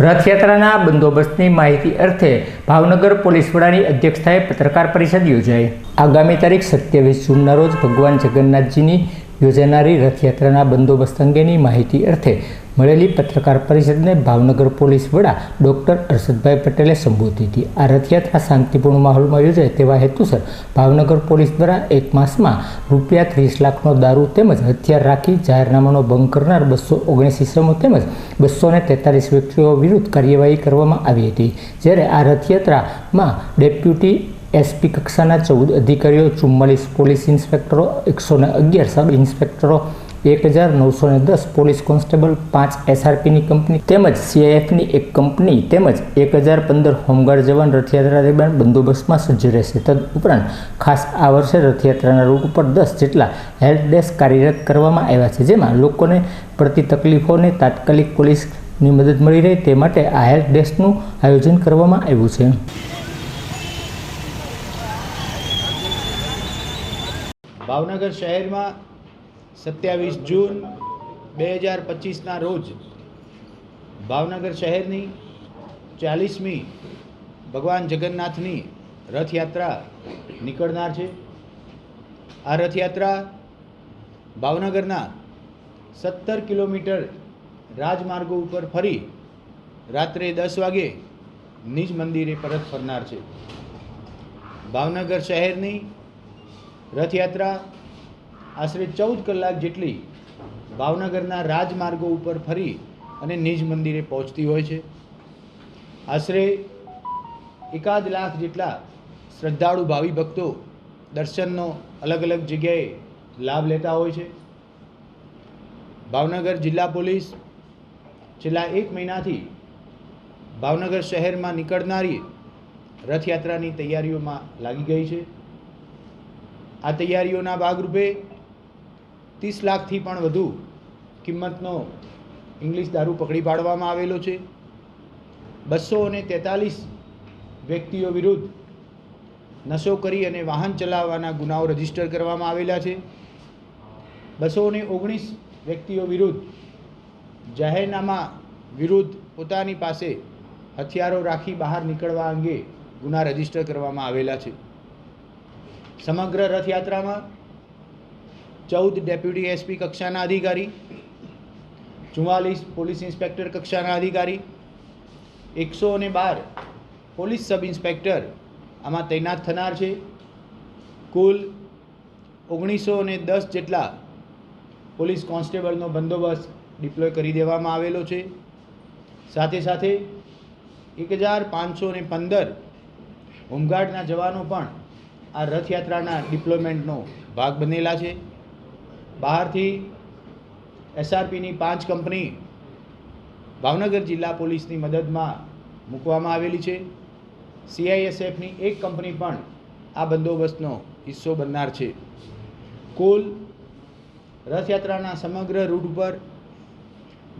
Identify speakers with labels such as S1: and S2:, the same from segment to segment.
S1: રથયાત્રાના બંદોબસ્તની માહિતી અર્થે ભાવનગર પોલીસ વડાની અધ્યક્ષતાએ પત્રકાર પરિષદ યોજાઈ। આગામી તારીખ 27 જૂનના રોજ ભગવાન જગન્નાથજીની યોજાનારી રથયાત્રાના બંદોબસ્ત અંગેની માહિતી અર્થે મળેલી પત્રકાર પરિષદને ભાવનગર પોલીસ વડા ડૉક્ટર અરશદભાઈ પટેલે સંબોધી હતી। આ રથયાત્રા શાંતિપૂર્ણ માહોલમાં યોજાય તેવા હેતુસર ભાવનગર પોલીસ દ્વારા એક માસમાં ₹30 લાખનો દારૂ તેમજ હથિયાર રાખી જાહેરનામાનો ભંગ કરનાર 219 ઇસમો તેમજ 243 વ્યક્તિઓ વિરુદ્ધ કાર્યવાહી કરવામાં આવી હતી। જ્યારે આ રથયાત્રામાં ડેપ્યુટી એસપી કક્ષાના 14 અધિકારીઓ, 44 પોલીસ ઇન્સ્પેક્ટરો, 111 સબ ઇન્સ્પેક્ટરો, 1910 પોલીસ કોન્સ્ટેબલ, 5 SRPની કંપની તેમજ CIFની એક કંપની તેમજ 1015 હોમગાર્ડ જવાન રથયાત્રા દરમિયાન બંદોબસ્તમાં સજ્જ રહેશે। તદુપરાંત ખાસ આ વર્ષે રથયાત્રાના રૂટ ઉપર 10 જેટલા હેલ્પ ડેસ્ક કાર્યરત કરવામાં આવ્યા છે, જેમાં લોકોને પડતી તકલીફોને તાત્કાલિક પોલીસની મદદ મળી રહે તે માટે આ હેલ્પ ડેસ્કનું આયોજન કરવામાં આવ્યું છે।
S2: ભાવનગર શહેરમાં 27 જૂન 2025ના રોજ ભાવનગર શહેરની 40મી ભગવાન જગન્નાથની રથયાત્રા નીકળનાર છે। આ રથયાત્રા ભાવનગરના 17 કિલોમીટર રાજમાર્ગો ઉપર ફરી રાત્રે 10 વાગે નિજ મંદિરે પરત ફરનાર છે। ભાવનગર શહેરની રથયાત્રા આશરે 14 કલાક જેટલી ભાવનગરના રાજમાર્ગો ઉપર ફરી અને નિજ મંદિરે પહોંચતી હોય છે। આશરે 1 લાખ જેટલા શ્રદ્ધાળુ ભાવિ ભક્તો દર્શનનો અલગ અલગ જગ્યાએ લાભ લેતા હોય છે। ભાવનગર જિલ્લા પોલીસ છેલ્લા 1 મહિનાથી ભાવનગર શહેરમાં નીકળનારી રથયાત્રાની તૈયારીઓમાં લાગી ગઈ છે। આ તૈયારીઓના ભાગરૂપે 30 લાખથી પણ વધુ કિંમતનો ઇંગ્લિશ દારૂ પકડી પાડવામાં આવેલો છે। 243 વ્યક્તિઓ વિરુદ્ધ નશો કરી અને વાહન ચલાવવાના ગુનાઓ રજીસ્ટર કરવામાં આવેલા છે। 219 વ્યક્તિઓ વિરુદ્ધ જાહેરનામા વિરુદ્ધ પોતાની પાસે હથિયારો રાખી બહાર નીકળવા અંગે ગુના રજીસ્ટર કરવામાં આવેલા છે। સમગ્ર રથયાત્રામાં 14 ડેપ્યુટી એસપી કક્ષાના અધિકારી, 44 પોલીસ ઇન્સ્પેક્ટર કક્ષાના અધિકારી, 112 પોલીસ સબ ઇન્સ્પેક્ટર આમાં તૈનાત થનાર છે। કુલ 1910 જેટલા પોલીસ કોન્સ્ટેબલનો બંદોબસ્ત ડિપ્લોય કરી દેવામાં આવેલો છે। સાથે સાથે 1515 હોમગાર્ડના જવાનો પણ આ રથયાત્રાના ડિપ્લોયમેન્ટનો ભાગ બનેલા છે। બહારથી SRPની 5 કંપની ભાવનગર જિલ્લા પોલીસની મદદમાં મૂકવામાં આવેલી છે। CISFની એક કંપની પણ આ બંદોબસ્તનો હિસ્સો બનનાર છે। કુલ રથયાત્રાના સમગ્ર રૂટ ઉપર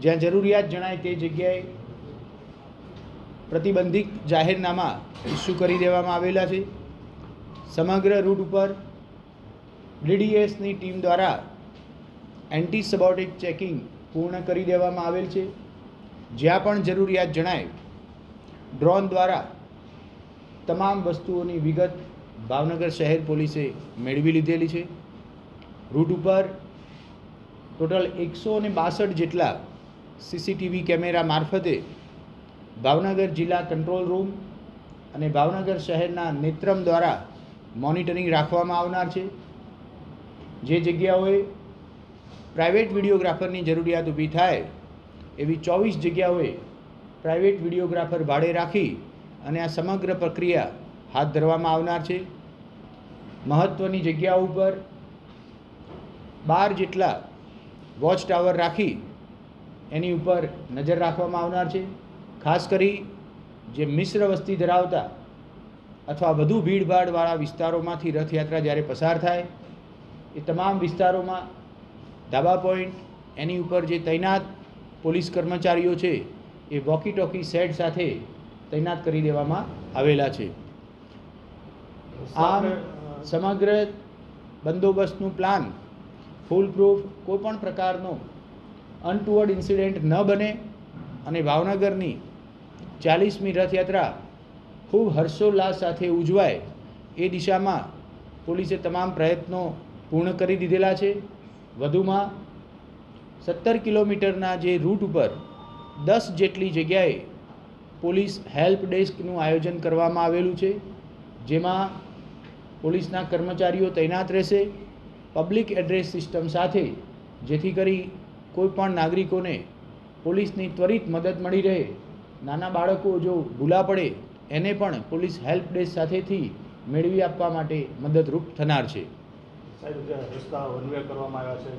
S2: જ્યાં જરૂરિયાત જણાય તે જગ્યાએ પ્રતિબંધિત જાહેરનામા ઇસ્યુ કરી દેવામાં આવેલા છે। સમગ્ર રૂટ ઉપર DDSની ટીમ દ્વારા એન્ટી સબોર્ડિક ચેકિંગ પૂર્ણ કરી દેવામાં આવેલ છે। જ્યાં પણ જરૂરિયાત જણાય ડ્રોન દ્વારા તમામ વસ્તુઓની વિગત ભાવનગર શહેર પોલીસે મેળવી લીધેલી છે। રૂટ ઉપર ટોટલ 162 જેટલા CCTV કેમેરા મારફતે ભાવનગર જિલ્લા કંટ્રોલ રૂમ અને ભાવનગર શહેરના નેત્રમ દ્વારા મોનિટરિંગ રાખવામાં આવનાર છે। જે જગ્યાઓએ પ્રાઇવેટ વિડીયોગ્રાફરની જરૂરિયાત ઊભી થાય એવી 24 જગ્યાઓએ પ્રાઇવેટ વિડીયોગ્રાફર ભાડે રાખી અને આ સમગ્ર પ્રક્રિયા હાથ ધરવામાં આવનાર છે। મહત્ત્વની જગ્યાઓ ઉપર 12 જેટલા વોચ ટાવર રાખી એની ઉપર નજર રાખવામાં આવનાર છે। ખાસ કરી જે મિશ્ર વસ્તી ધરાવતા અથવા વધુ ભીડભાડવાળા વિસ્તારોમાંથી રથયાત્રા જ્યારે પસાર થાય એ તમામ વિસ્તારોમાં ધાબા પોઈન્ટ એની ઉપર જે તૈનાત પોલીસ કર્મચારીઓ છે એ વોકી ટોકી સેટ સાથે તૈનાત કરી દેવામાં આવેલા છે। આમ સમગ્ર બંદોબસ્તનું પ્લાન ફૂલ પ્રૂફ, કોઈપણ પ્રકારનો અનટુવર્ડ ઇન્સિડન્ટ ન બને અને ભાવનગરની 40મી રથયાત્રા ખૂબ હર્ષોલ્લાસ સાથે ઉજવાય એ દિશામાં પોલીસે તમામ પ્રયત્નો પૂર્ણ કરી દીધેલા છે. વધુમાં 17 કિલોમીટરના જે રૂટ ઉપર 10 જેટલી જગ્યાએ પોલીસ હેલ્પ ડેસ્કનું આયોજન કરવામાં આવેલું છે, જેમાં પોલીસના કર્મચારીઓ તૈનાત રહેશે પબ્લિક એડ્રેસ સિસ્ટમ સાથે, જેથી કરી કોઈપણ નાગરિકોને પોલીસની ત્વરિત મદદ મળી રહે. નાના બાળકો જો ભૂલા પડે એને પણ પોલીસ હેલ્પ ડેસ્ક સાથેથી મેળવી આપવા માટે મદદરૂપ થનાર છે.
S3: સાહેબ, રસ્તા વન વે કરવામાં આવ્યા છે.